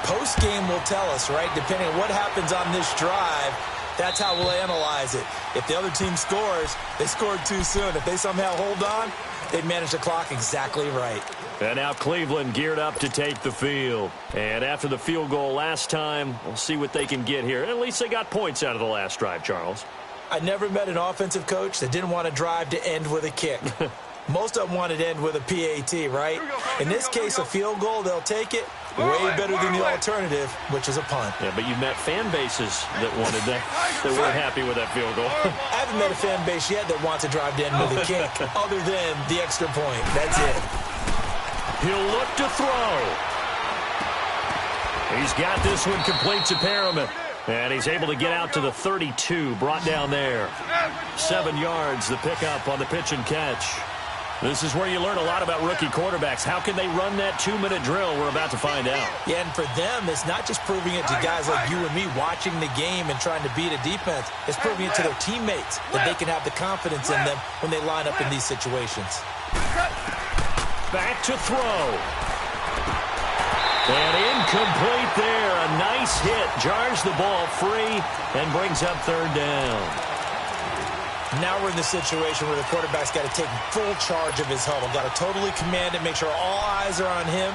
Post-game will tell us, right? Depending on what happens on this drive, that's how we'll analyze it. If the other team scores, they scored too soon. If they somehow hold on, they manage the clock exactly right. And now Cleveland geared up to take the field. And after the field goal last time, we'll see what they can get here. At least they got points out of the last drive, Charles. I never met an offensive coach that didn't want to drive to end with a kick. Most of them wanted to end with a PAT, right? In this case, a field goal, they'll take it. Way better than the alternative, which is a punt. Yeah, but you've met fan bases that wanted that, that weren't happy with that field goal. I haven't met a fan base yet that wants to drive to end with a kick, other than the extra point. That's it. He'll look to throw. He's got this one complete to Perriman. And he's able to get out to the 32, brought down there. 7 yards, the pickup on the pitch and catch. This is where you learn a lot about rookie quarterbacks. How can they run that 2-minute drill? We're about to find out. Yeah, and for them, it's not just proving it to guys like you and me watching the game and trying to beat a defense. It's proving it to their teammates that they can have the confidence in them when they line up in these situations. Back to throw. And incomplete there. A nice hit. Jars the ball free and brings up 3rd down. Now we're in the situation where the quarterback's got to take full charge of his huddle. Got to totally command it, make sure all eyes are on him.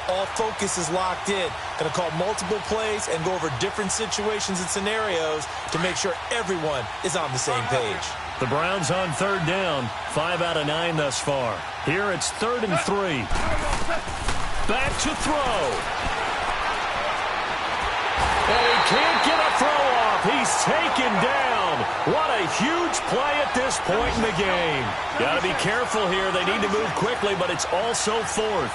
All focus is locked in. Going to call multiple plays and go over different situations and scenarios to make sure everyone is on the same page. The Browns on 3rd down. 5 out of 9 thus far. Here it's 3rd and 3. Back to throw. And he can't get a throw off. He's taken down. What a huge play at this point in the game. Got to be careful here. They need to move quickly, but it's also 4th.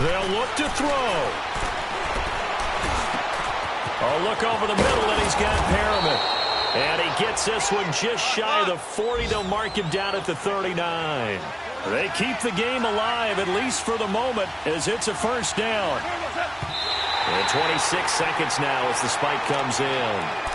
They'll look to throw. Oh, look over the middle, and he's got Perriman. And he gets this one just shy of the 40. They'll mark him down at the 39. They keep the game alive, at least for the moment, as it's a 1st down. And 26 seconds now as the spike comes in.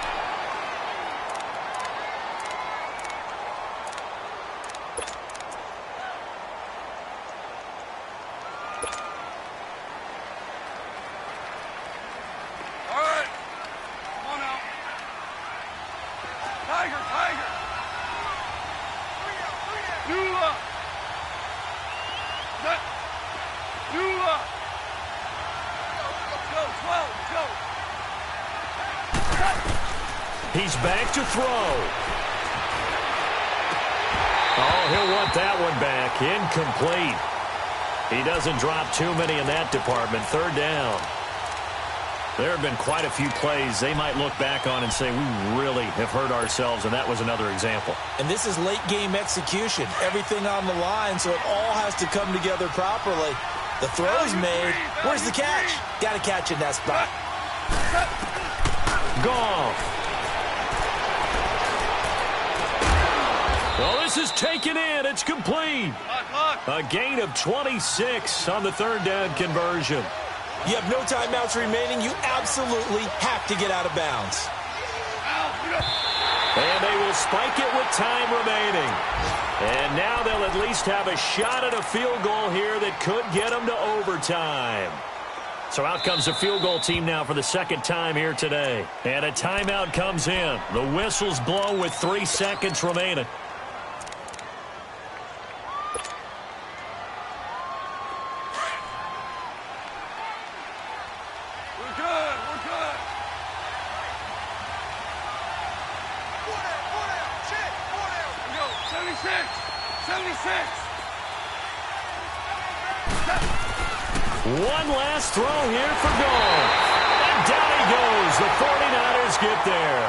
He's back to throw. Oh, he'll want that one back. Incomplete. He doesn't drop too many in that department. 3rd down. There have been quite a few plays they might look back on and say, we really have hurt ourselves, and that was another example. And this is late game execution. Everything on the line, so it all has to come together properly. The throw's made. Where's the catch? Got to catch in that spot. Goff. Well, this is taken in. It's complete. A gain of 26 on the third down conversion. You have no timeouts remaining. You absolutely have to get out of bounds. And they will spike it with time remaining. And now they'll at least have a shot at a field goal here that could get them to overtime. So out comes the field goal team now for the second time here today. And a timeout comes in. The whistle's blown with 3 seconds remaining. We're good. 76. One last throw here for goal. And down he goes. The 49ers get there.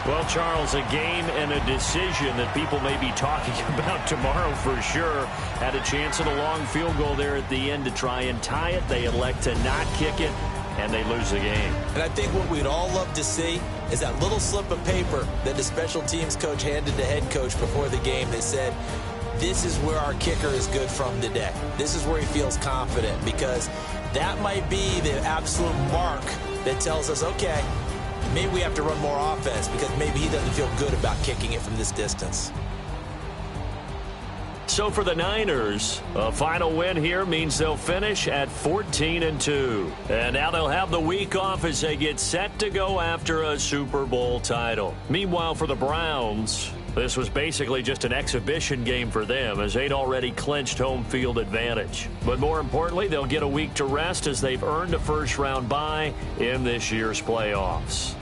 Well, Charles, a game and a decision that people may be talking about tomorrow for sure. Had a chance at a long field goal there at the end to try and tie it. They elect to not kick it, and they lose the game. And I think what we'd all love to see is that little slip of paper that the special teams coach handed the head coach before the game that said, this is where our kicker is good from today. This is where he feels confident, because that might be the absolute mark that tells us, okay, maybe we have to run more offense because maybe he doesn't feel good about kicking it from this distance. So for the Niners, a final win here means they'll finish at 14-2. And now they'll have the week off as they get set to go after a Super Bowl title. Meanwhile, for the Browns, this was basically just an exhibition game for them as they'd already clinched home field advantage. But more importantly, they'll get a week to rest as they've earned a first-round bye in this year's playoffs.